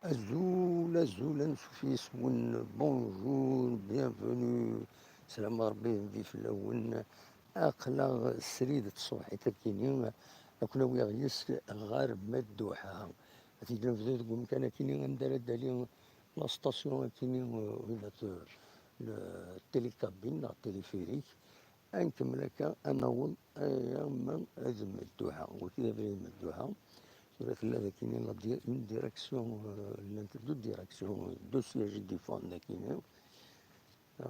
Azul, azul, anṣuf yes-wen, bonjour, bienvenue, slam rebbi yebdi fell-awen, aql-aɣ srid n tṣebḥit akkinni ad ken-awiɣ yes-k ɣer Madduḥa. Ad tili nebdu deg umkan akkinni anda ara d-tali la stasyon akkinni التيليكابين neɣ التليفيريك ad nkemmel akka ad naweḍ arma ad Madduḥa. Wagi d abrid n Madduḥa. Tura tella dakini une direction, deux directions, deux sièges différents dakini.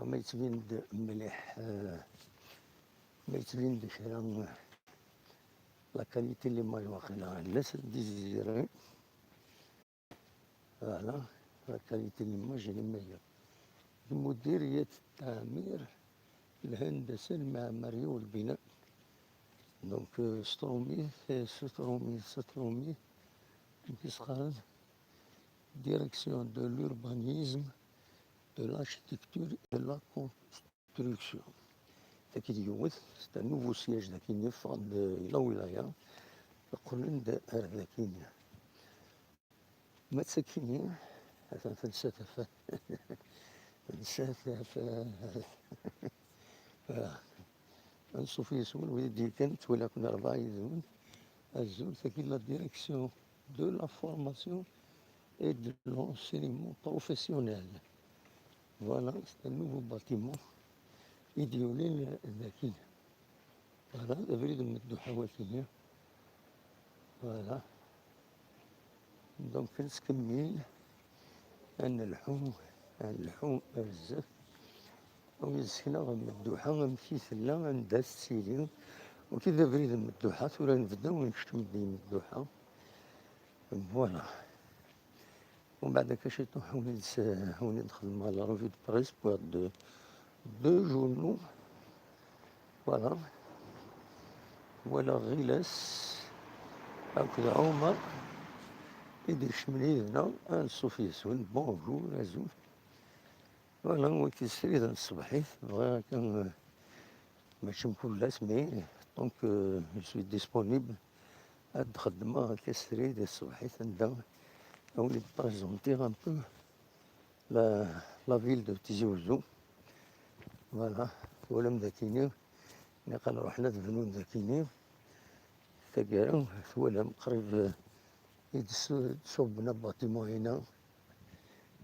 ما يتبين مليح ما يتبين كرا لا كاليتي اللي ما واقيلا الناس ديزيري فوالا لا كاليتي اللي ما جاني ماهيه مديرية التعمير الهندسة المعمارية والبناء دونك سترومي كيسقال direction de l'urbanisme, de l'architecture et de la construction. C'est un nouveau siège qui est fait de la wilaya. يقولون دائر ذاكيني ما تسكيني هذا فلسفة نشوف يسون ولدي كانت ولا كنا أربعة يزون الزول تكي لا ديريكسيون دو لا فورماسيون et de l'enseignement professionnel. Voilà, c'est un nouveau bâtiment idéolé ذاكي. Voilà, أبريد مدوحة وكيني. Voilà. Donc نسكمل نلحو بزاف ويسكنا مدوحة مكيثلا نداس سيلي وكذا بريد مدوحة ثورا نبداو ونكتم دي مدوحة. فوالا. ومن بعد كاش يطيح ونخدم على روفي دو بريس بوغ دو جورنو. فوالا. ولا غلاس هكذا عمر يدير شملي هنا نشوف يسون بونجور ازول. فوالا هو كيسريد الصباحيت بغا كان ماشي كل سمي دونك جو سوي ديسپونيبل هاد الخدمة كيسريد الصباحيت عندها أولي بريزونتيغ ان بو لا فيل دو تيزي وزو. فوالا ولا مذاكيني نقال روحنا الفنون ذاكيني ثقارا ولا قريب يتصوبنا باتيمون هنا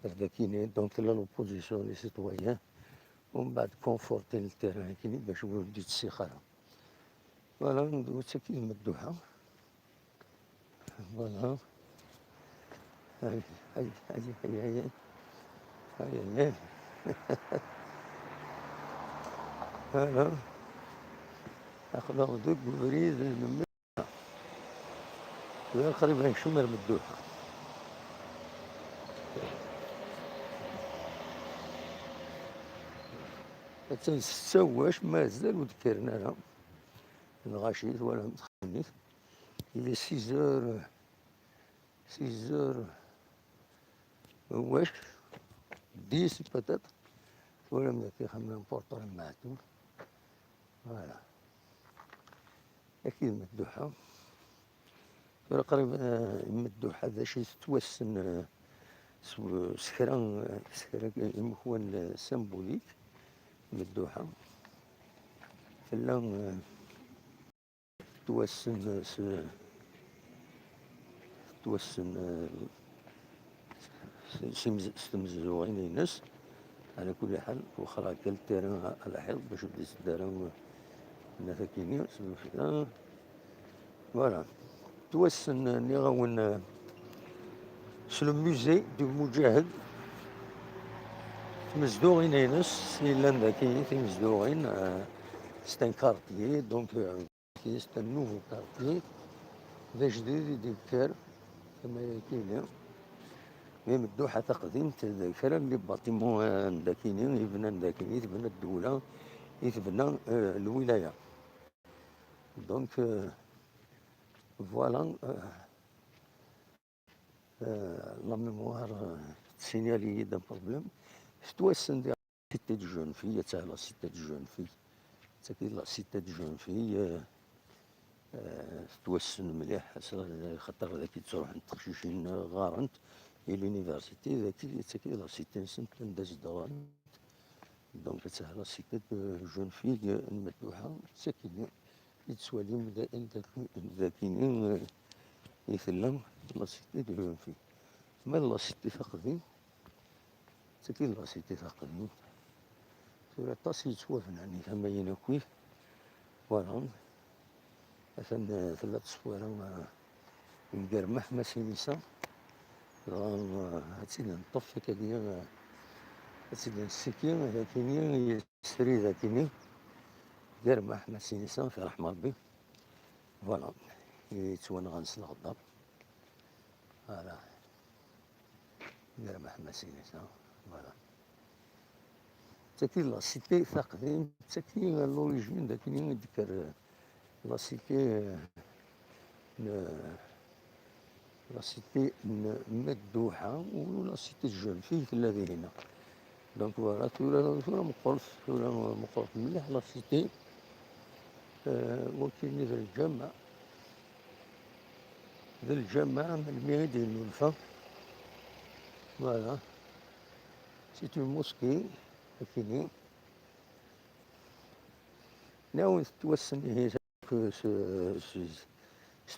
ذاكيني دونك لا لوبوزيسيون لي سيتويان ومن بعد كونفورتي التيران كيني باش ولدي السيخارة. فوالا ندوز ساكين مدوحة. فوالا هاي هاي هاي هاي هاي هاي هاي فوالا أخذ دوك بريد من قريبا شمر مدوحة. تنسواش مازال وذكرنا لها الغاشيت ولا متخنيت. Il est 6h واش 10 peut-être ولا مداك خمم بورطال معتو. فوالا أكيد مدوحة ولا قريب مدوحة ذا شي توسن سكران المكون سمبوليك مدوحة فلا توسن ستمززوغين الناس على كل حال وخرا كالتيران على حيط باش بدي سداران نفاكيني فوالا توسن نيغاون سلو موزي دو مجاهد تمزدوغين الناس إلا ذاكي تمزدوغين c'est un quartier donc c'est un nouveau quartier ذا جديد يدير كما كاين مي مدوحة تقديم تذكر اللي باتيمون داكيني يبنى داكيني يتبنى الدولة يتبنى الولاية دونك فوالا لا ميموار تسينيالي دان بروبليم توسن دي سيتي دو جون في تاع لا سيتي دو جون في تاكي لا سيتي دو جون في توسن مليح خاطر ذاك تروح عند التقشيشين غارنت et l'université ذاك لا سيتي نسنت نداز الدوران دونك تاع لا سيتي دو جون في المدوحة ساكنين يتسواليم ذاكينين يثلم لا سيتي دو جون في ما لا سيتي ثقفين ساكن لا سيتي ثقفين ثورة طاس يتوافن عني ثما ينكوي فوالا مثلا ثلاث صفوان نقرمح ما سينيسا هاتسينا نطف كديا هاتسينا نسكي ذاكيني يسري ذاكيني قرمح ما سينيسا في رحمة ربي فوالا يتوان غنس الغضب فوالا قرمح ما سينيسا فوالا تاكي لا سيتي ثاقدين تاكي لوريجين داكني نذكر لا سيتي لا سيتي مدوحة ولا سيتي جون فيه الذي هنا دونك فوالا ثورة مقرف مليح لا سيتي وكاين ذا الجامع من الميادين والفا فوالا سيتي موسكي كاينين ناوي توسن هي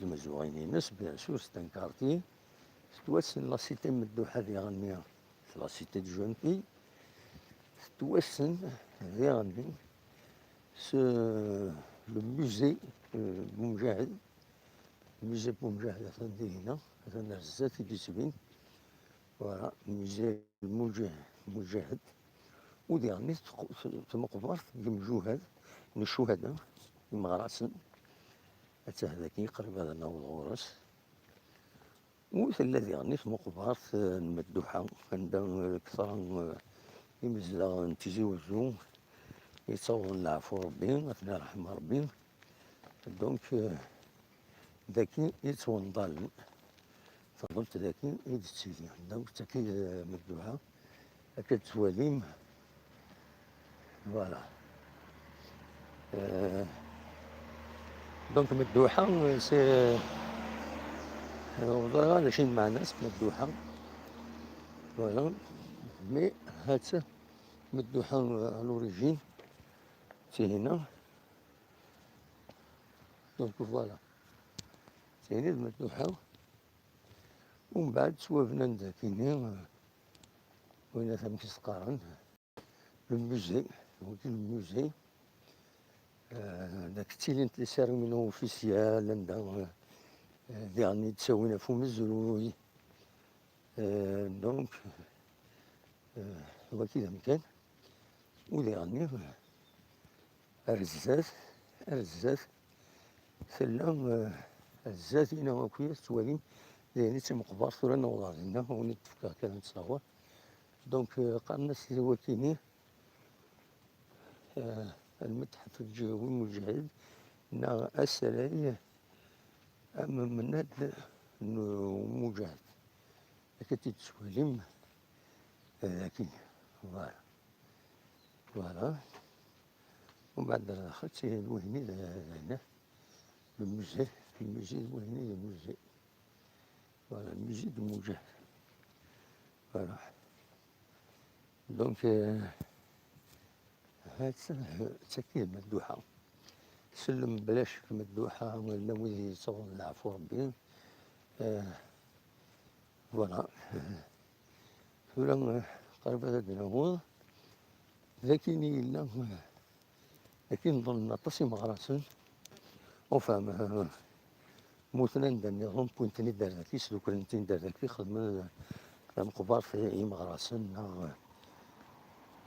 المزوغين ناس بيان سور سي ان كارتي توسن لا سيتي مدوحة ذي غنيا لا سيتي دو جون في توسن ذي غني لو موزي بومجاهد الموزي بومجاهد هذا هنا هذا الزات في ديسبين فوالا الموزي المجاهد ودي غني تمقبرت مجوهد من الشهداء المغرسن حتى هذاك يقرب هذا ناول غورس الذي غني في مقبرت المدوحة عندهم كثر يمزلا نتزوجو يتصور العفو ربي أثناء رحمة ربي دونك ذاكي يتوان ظالم فضلت ذاكي يدتسيلي دونك تاكي مدوحة هكا تواليم فوالا دونك مدوحة سي وضرغا عايشين مع ناس مدوحة فوالا مي هاتا مدوحة لوريجين سي هنا دونك فوالا سي هنا المدوحة ومن بعد توافنا نداكيني وين ثم كيسقارن الموزي الموزي داك التيلين اللي سار منه اوفيسيال عندها يعني تساوينا فو مزروي دونك هو كذا مكان ولي غني الزاف سلام الزاف هنا وكويس توالين يعني تمقبر ثورة نوضع لنا ونتفكا كان نتصور دونك قالنا سي هو كيني المتحف الجوي المجهز نا أسرائيل أمام من هاد مجهز لكن تسواليم لكن فوالا ومن بعد أخذت الوهني هنا الموزي الوهني الموزي فوالا الموزي دو مجهز فوالا دونك هاد تاكيد مدوحة سلم بلاش مدوحة ولا وين يصور العفو ربي فوالا ثورة قرب هذا هو ذاكيني إلا لكن نظن طاسي مغرسن وفهم موثنا ندني ظن بوينتني دار ذاكي سلوكرنتين دار ذاكي خدم مقبار في مغرسن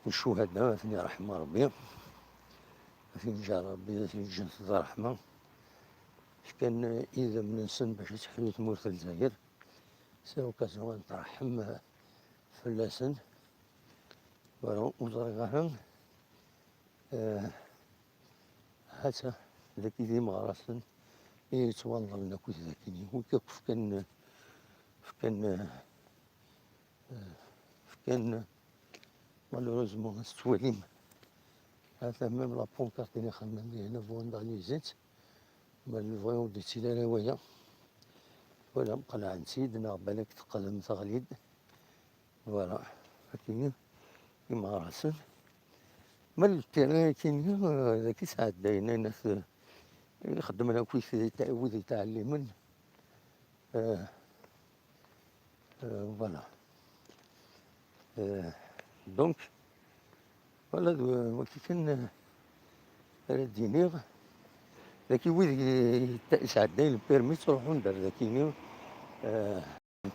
الشهداء ثني رحمة ربي في جا ربي في جنة الرحمة كان إذا من نسن باش تحلو تموت الجزائر ساو كازوان ترحم فلاسن وزرقاها حتى ذاكي ذي مغرسن يتوالى لنا كوت ذاكيني وكيف كان مالوروزمون استواليم هذا ميم لابونكارت اللي خدمنا بيه هنا فونداليزيت مال فويون دي تيلا رواية ولا مقلع نسيد بالك تقدم تغليد فوالا كاين كيما راسن من التيران كاين ذاك ساعات داينا ناس يخدم لها كويس يتعود يتعلمن آه فوالا دونك فوالا وقت كان دينيغ ذاك ويد يساعد داين البيرمي تروحو ندير ذاكيني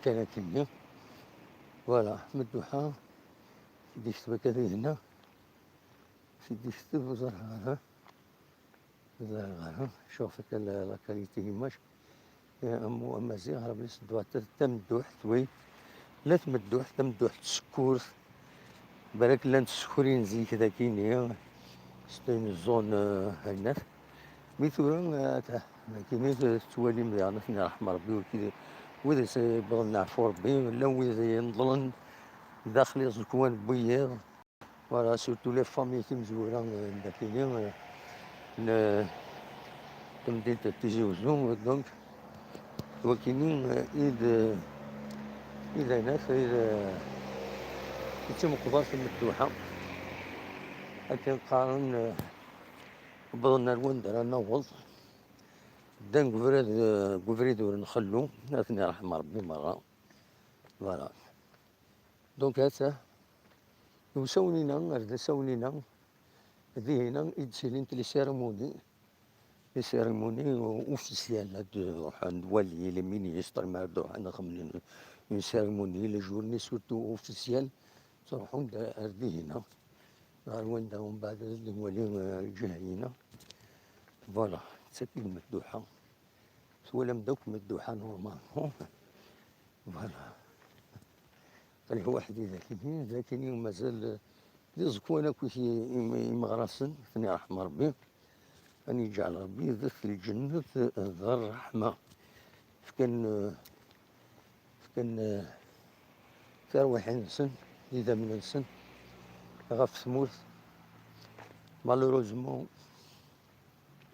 كان كيني فوالا مدوحة سيدي كتب هذه هنا سيدي كتب وزرها غاها شوف لا كاليتي ماش امو امازيغ راه بليس دوات تمدوح توي لا تمدوح تمدوح تسكور بالك لا تسكورين زي كذا كيني ستين زون هناك ميثورا كيما توالي مزيان ثني رحم ربي وكذا وإذا سيبغى نعرفو ربي ولا وإذا ينظلن داخل زكوان بويض فوالا سورتو لي فامي تمزورا داكيني تمدينة تيجي وزون دونك وكاينين إذا ناس إذا يتم كبار في المدوحة هكا نقارن بغينا الوندر نوض دان قفريدور نخلو اثني رحم ربي مرة فوالا دونك هسه وساونينا رد ساونينا ذي هنا يدسلين لي سيرموني اوفيسيال هاد والي لي مينيستر ما دوح انا خملين اون سيرموني لي جورني سورتو اوفيسيال تروحو ردي هنا نهار وين ومن بعد الولي الجهينة فوالا تسكي المدوحة ولا مدوك مدوحة نورمالمون فوالا طلع واحد ذاكني ومازال زكوانا كوشي يمغرسن ثني رحم ربي أن يجعل ربي في الجنة ذا الرحمة فكان تروح نسن إذا من نسن غف ثموت مالوروزمون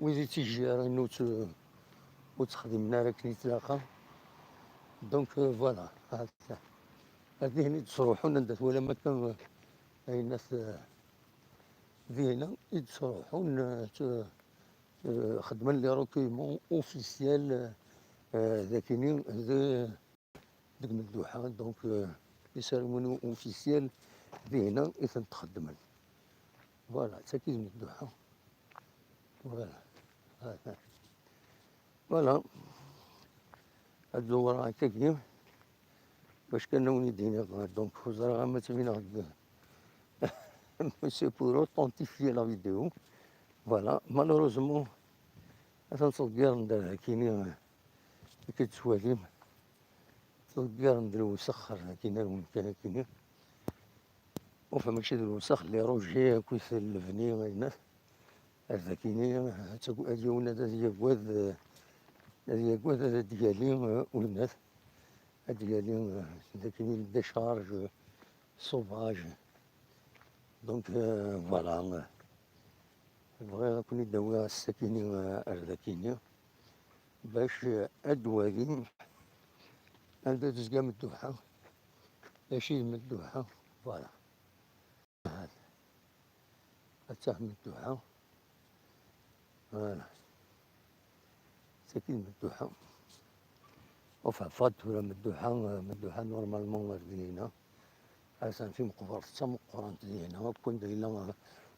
وإذا تيجي راه وتخدمنا راك نتلاقى دونك فوالا هذه هني تصروحون ندات ولا ما كان أي ناس ذينا يتصروحون خدما لي روكيمون اوفيسيال ذاكيني ديك مدوحة دونك لي سيرموني اوفيسيال ذينا إذا تخدمن فوالا تاكيد مدوحة فوالا فوالا هادو راه هكاكيا باش كانوني دينا دونك وزرا ما تبينا c'est pour authentifier la vidéo. Voilà, malheureusement, تنصدر ندير كاينين كتسواليم تنصدر نديرو وسخر كاين المكان كاينين وفا ماشي الوسخ اللي روجي كويس الفني الناس هذا كاينين هادي ولاد هادي كواذ ديالي والناس هادي ديالي كاينين ديشارج سوفاج دونك فوالا بغينا كون يداويها السكيني أرداكيني باش أدوالي عندها تزقا مدوحة ماشي مدوحة فوالا هاد مدوحة فوالا سكين مدوحة وفعفات ولا مدوحة نورمالمون ردينا أسان في مقبرة تم قرانت دينا كون دينا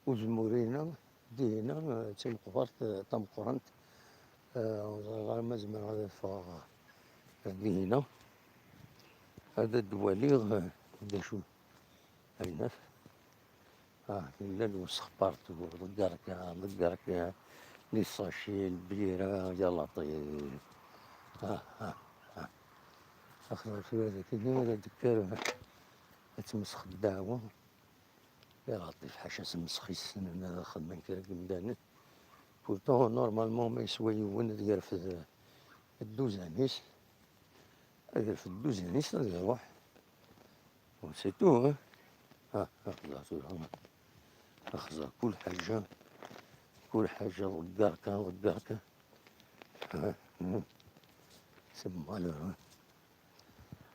وزمورينا دينا تم مقبرة تم قرانت غير مزمن هذا فاغ دينا هذا الدواليغ داشو الناس إلا الوسخ بارتو ضقرك لي ساشي البيرة يا لطيف أخرج في هذا كذا دكار تمسخ الدعوة يا لطيف حاشا تمسخ السن أنا خدمة كرا قمدانت بورتون نورمالمون ما يسوى يون ديال في الدوزانيس هذا في الدوزانيس غادي يروح وسيتو أخزر كل حاجة ضقاركا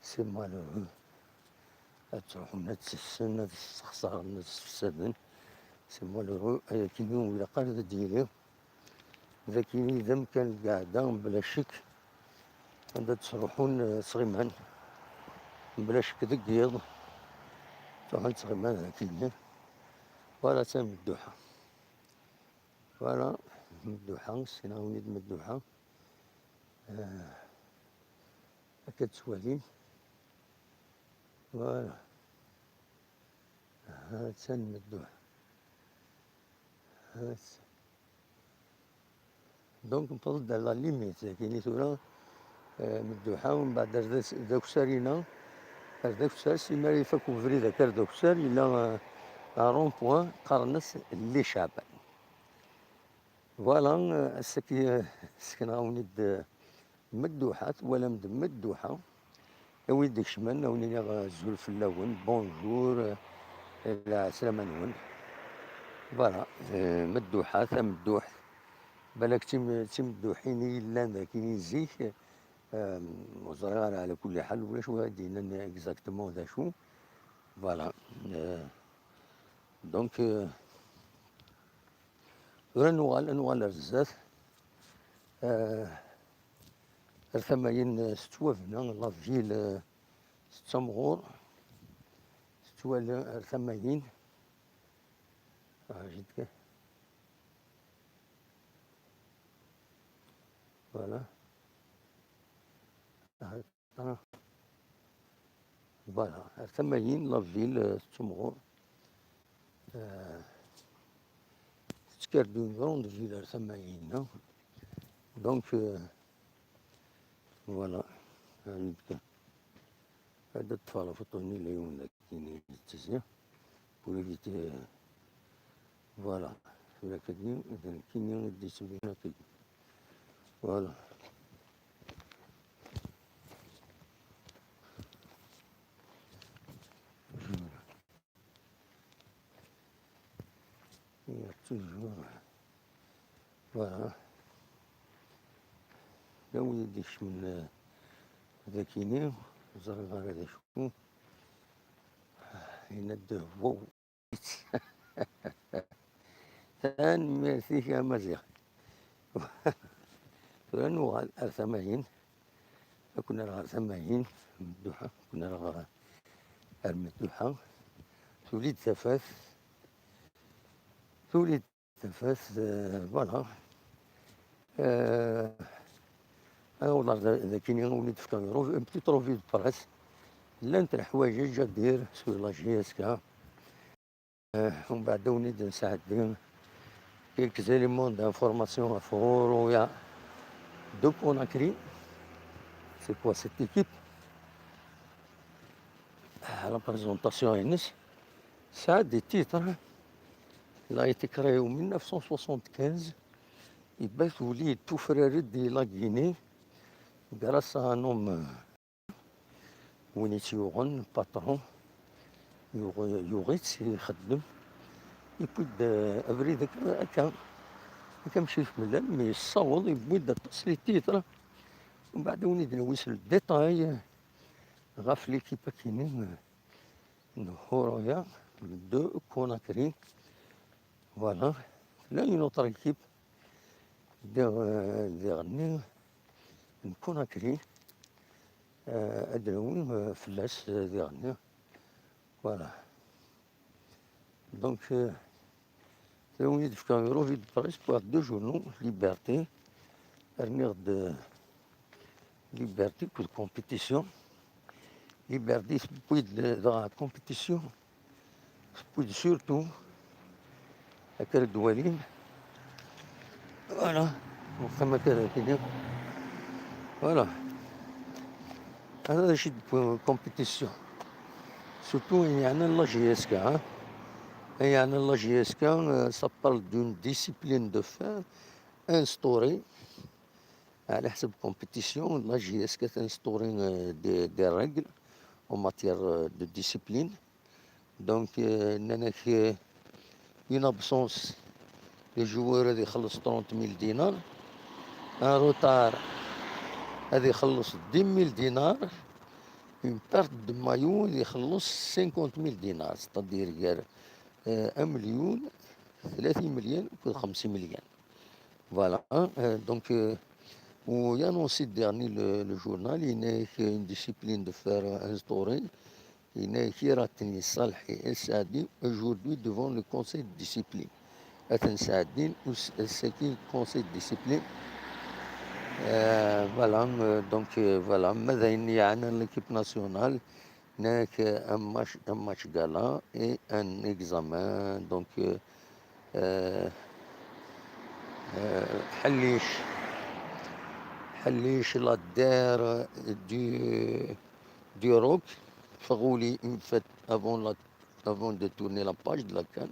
سي مالورو تروح الناس تسسن، الناس تستخسر، الناس تفسدن، سي مالورو. كيما ولا قال ديالي ذاك إذا كان القعدة بلا شك عندها تروحون صغيمان بلا شك دقيض تروحون صغيمان هكيا ولا مدوحة، ولا مدوحة سينا وليد مدوحة هكا تسوالين. فوالا هاد مدوحة هاد. دونك نفضل على ليميت كاينين تورا مدوحة ومن بعد داك سارينا داك سار سيما يفاكو فريد هكا داك سار إلا رون بوان قرنس اللي شعبان. فوالا السكي سكنا وليد مدوحات ولا مدوحة وليد ديك شمال ونينا زول في اللون بونجور السلامة نون. فوالا مدوحات مدوح بالك تمدوحين إلا ذاكين زيك وزرار على كل حال ولا شو دينا اكزاكتومون ذا شو. فوالا دونك نوغال رزاز ثماين ستوافنا لافيل ستمغور ستوال ثماين جد. فوالا فوالا ثماين لافيل ستمغور تكردون غروند فيل ثماين. دونك فوالا هاديك هذا الطفال فطوني اليوم ذاك كاين التسيا وليت فوالا ولا كاين إذا كاين ديسيبلين كاين. فوالا توجور. فوالا لا وليديش من ذاكيني زرقا هذا شكون ينده وو ثان ميرسيك يا مزيغ. فلانو ثمانين كنا راه ثمانين مدوحة كنا راه المدوحة توليد ثفاث فوالا أنا والله ذاكيني وليد في كاميرو بتيت روفي دو براس لانت الحوايج جا دير سور لا جي اس كا ومن بعد وليد نساعد بهم كيلكز إليمون دانفورماسيون فورويا دو كوناكري. سي كوا سيت إيكيب لا بريزونطاسيون ينس ساعد دي تيتر. Il a été créé en 1975. Il bat وليد tout frère de la Guinée grâce à un homme ونيت يوغن باترون يوغيت يخدم يبود افريد هكا ماشي في ملال مي يصاوض يبود تصلي التيتر ومن بعد وليد نويس الديتاي غاف ليكيبا كاينين هورويا دو كوناكري. فوالا لا اون اوتر ايكيب دي غني كوناكري ادناوي فلاس دي غني. فوالا دونك وليد في كاميرو في بريس بوغ دو جورنو ليبرتي ارنيغ د ليبرتي كو كومبيتيسيون ليبرتي بويد دا كومبيتيسيون بويد سورتو هكا الدوالين. فوالا ثما كذا كيدير. فوالا هذا شي كومبيتيسيون سورتو يعني لا جي اس كا يعني لا جي اس كا سا بارل دون ديسيبلين دو فير انستوري على حسب كومبيتيسيون. لا جي اس كا تنستوري دي ريغل en matière de discipline. Donc, une absence, les joueurs هذا يخلص 30,000 دينار. ان روتار هذا يخلص 10,000 دينار. اون بارت دو مايو اللي يخلص 50,000 دينار، ستادير غير 1,000,000 30 مليون و 50 مليون. فوالا دونك ويانونسي ديرني لو جورنال une discipline de faire instaurer كيراتني صالحي السعدي aujourd'hui devant le conseil de discipline. أتن سعدين السكين conseil de discipline. فوالا دونك فوالا ماذا يعني l'équipe nationale هناك un match gala et un examen. Donc حليش لا دار du rock فغولي une fête avant de tourner la page de la CAN.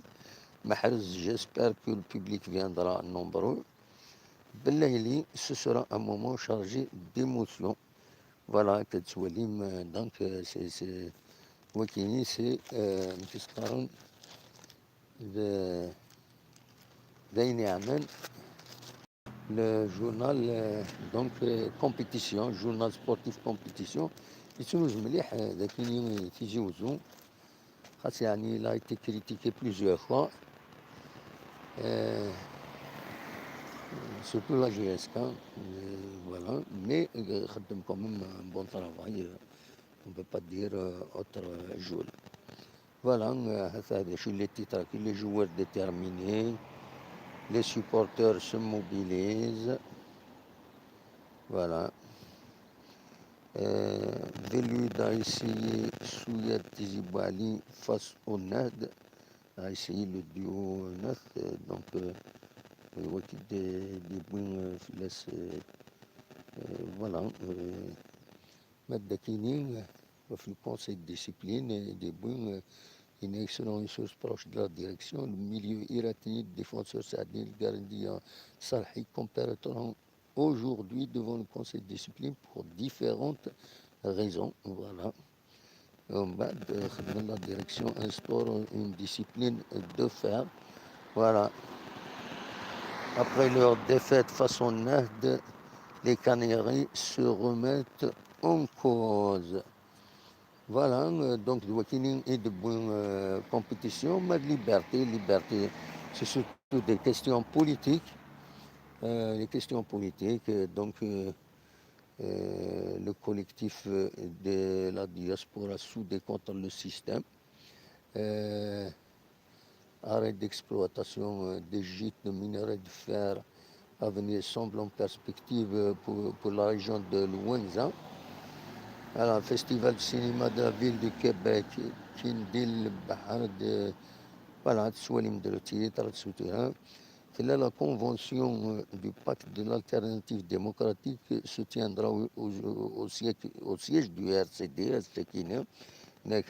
Mahrez, j'espère que le public viendra nombreux. Belaïli, ce sera un moment chargé d'émotions. Voilà, Ketsoualim, donc c'est Wakini, c'est Mkiskarun de Daini Amen, le journal donc compétition, journal sportif compétition. يتسوز مليح ذاك اليوم تيجي وزون خاص يعني il a été critiqué plusieurs fois. Surtout la GSK, voilà, mais خدم quand même un bon travail, on ne peut pas dire autre chose. Voilà, هذا شو les titres, les joueurs déterminés, les supporters se mobilisent, voilà. Veloud a essayé Souyat Tizibali face au NAD, a essayé le duo NAD, donc il voit qu'il y a des points laisse voilà Madakini في le conseil de discipline des points une excellente chose proche de la direction. Le milieu iratini de défenseur Saadin, le gardien Salhi comparaîtront aujourd'hui devant le conseil de discipline pour différentes raisons. Voilà. La direction instaure une discipline de fer. Voilà. Après leur défaite face au Nahd, les Canaries se remettent en cause. Voilà, donc le Wakining est de bonne compétition, mais de liberté, c'est surtout des questions politiques. Les questions politiques, donc le collectif de la diaspora soudé contre le système, arrêt d'exploitation des gîtes de minerais de fer à venir semble en perspective pour la région de Luanza. Alors, un festival de cinéma de la ville de Québec, Kindil Bahar de voilà, Tsoualim de Titre, Souterrain. Là, la convention du pacte de l'alternative démocratique se tiendra au siège du RCD, à Sekina. Il y a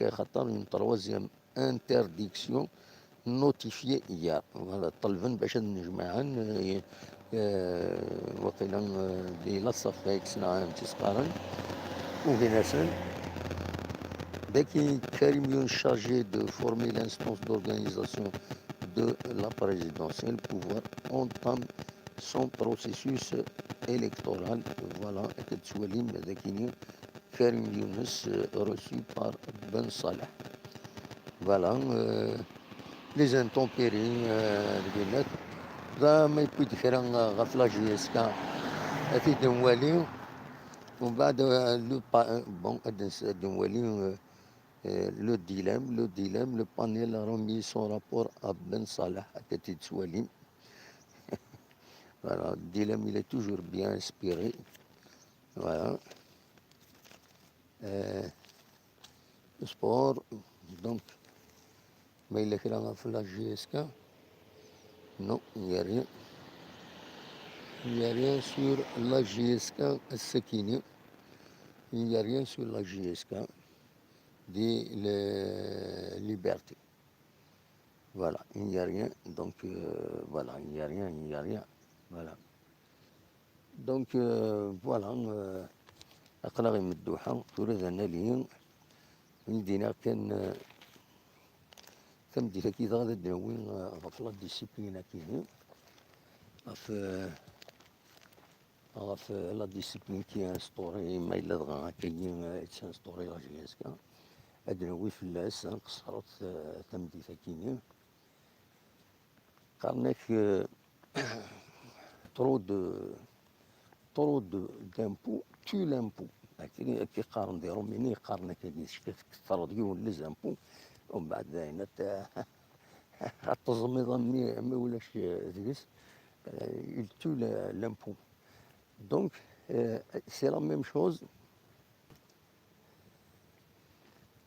une troisième interdiction notifiée hier. Voilà, طلبن باش نجمعن وقيلا دي لاصق اكسنا تسقارن وبناسن Daki Karim chargé de former l'instance d'organisation de la présidentielle, le pouvoir entame son processus électoral. Voilà, Ketsoualim Dakini Karim Younes reçu par Ben Salah. Voilà, les intempéries de Benet. ذا ما يكون كرا غفلة جيسكا أتي دموالي ومن بعد لو بون دموالي le dilemme, le panel a remis son rapport à Ben Salah, à Petit Soualim. Voilà, le dilemme, il est toujours bien inspiré. Voilà. Le sport, donc, mais il est écrit dans la GSK. Non, il n'y a rien. Il n'y a rien sur la GSK à Sekini. Il n'y a rien sur la GSK des libertés. Voilà, il n'y a rien, donc voilà, il n'y a rien, voilà. Donc voilà, أقلع يمدوحة تريد أن لين مدينة كم ديتا كي غادا داوين غفلة ديسيبلينا كيني في غاف لا ديسيبلين كي انستوري ما إلا دغا هكايا تانستوري لا جياسكا هاد نوي فلاس نقصرت تمديثة كيني قالناك trop d'impôts tue l'impôt. كي قارن دي روميني قارن كي كثر ديون لي زامبو ومن بعد هنا التزميض ما ولاش ذيس il tue l'impôt. Donc c'est la même chose.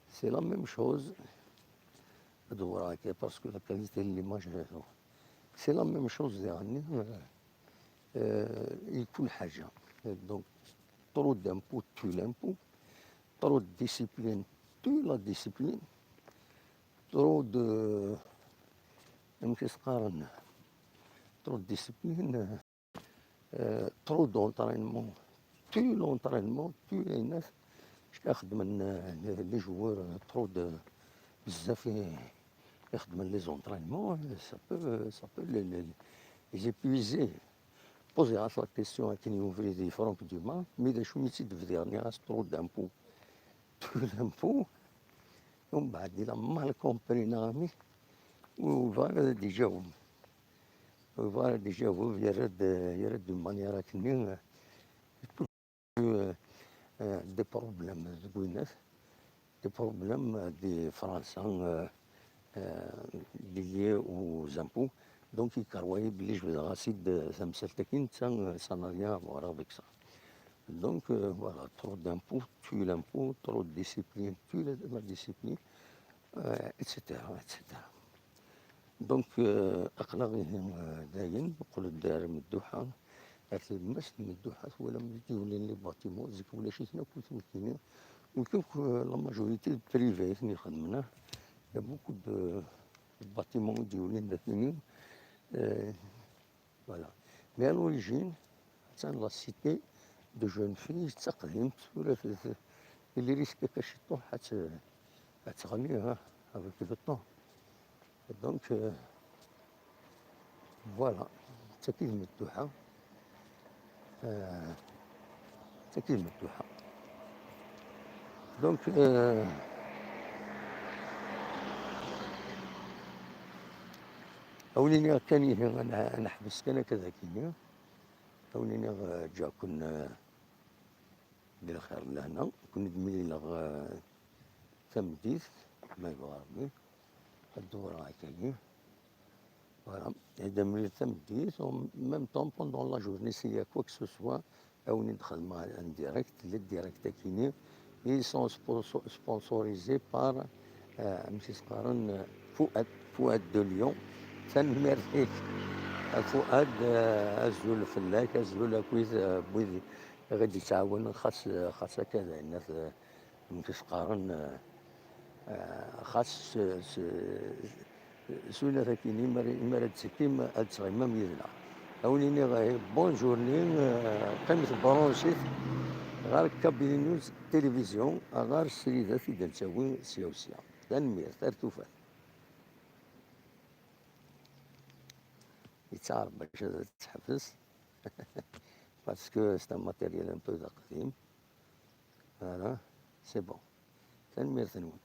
C'est la même chose. Parce que la qualité de l'image, c'est la même chose يعني كل حاجة. Donc trop d'impôts tue l'impôt. Trop de discipline tue la discipline. Trop de trop de discipline, trop d'entraînement tue l'entraînement, tue les neufs. يخدم لي جوار trop de بزاف يخدم لي زونطرينمون ça peut les épuiser. Posez la question à qui ouvrir des Franck Dumas, mais des choses ici de dernier trop d'impôts tue l'impôt. ومن بعد إلا mal compris نامي وفوالا ديجا هو يرد d'une manière كني des problèmes des problèmes des Français liés aux impôts. Donc il croyait que je vais racide ça me s'altekin ça n'a rien à voir avec ça. Donc voilà, trop d'impôts tue l'impôt, trop de discipline tue la discipline, etc. etc. دونك أقلقهم داين نقول الدار مدوحة هاتي المس مدوحة ولا مديولين لي باتيمون زيك ولا شي ثنا كنت مكينين وكيف لا ماجوريتي بريفي ثني خدمنا يا بوكو دو باتيمون ديولين داثنين فوالا مي à l'origine تاع لا سيتي دو جون في تقدمت ولا اللي ريسك كاش طوح هتغنيها avec le temps. Donc voilà, تأكيد مفتوحة تأكيد مفتوحة. دونك أوليني كان نحبس كان كذا كينيا أوليني جا كنا بالخير لهنا كنا دميلي لغ تمديث ما يبغى الدورة هكايا. Voilà. Et de me dire, en même temps, pendant la journée, s'il y a quoi que ce soit, on est en direct, les directs qui ils sont sponsorisés par M. Skaran Fouad de Lyon. تنمر هيك فؤاد أزول الفلاك أزول كويس بويذ غادي يتعاون خاص كذا الناس M. Skaran خاص سونا ثاكيني مرا تسكيم أتسغيما ميزنا أوليني غاي بونجورني قيمة برونشيت غار كابيني نيوز تلفزيون غار سريدة في دلتاوي سياوسيا تنمير ترتوفات يتعرف باش تحفز باسكو سي ان ماتيريال ان بو قديم فوالا سي بون تنمير ثنون.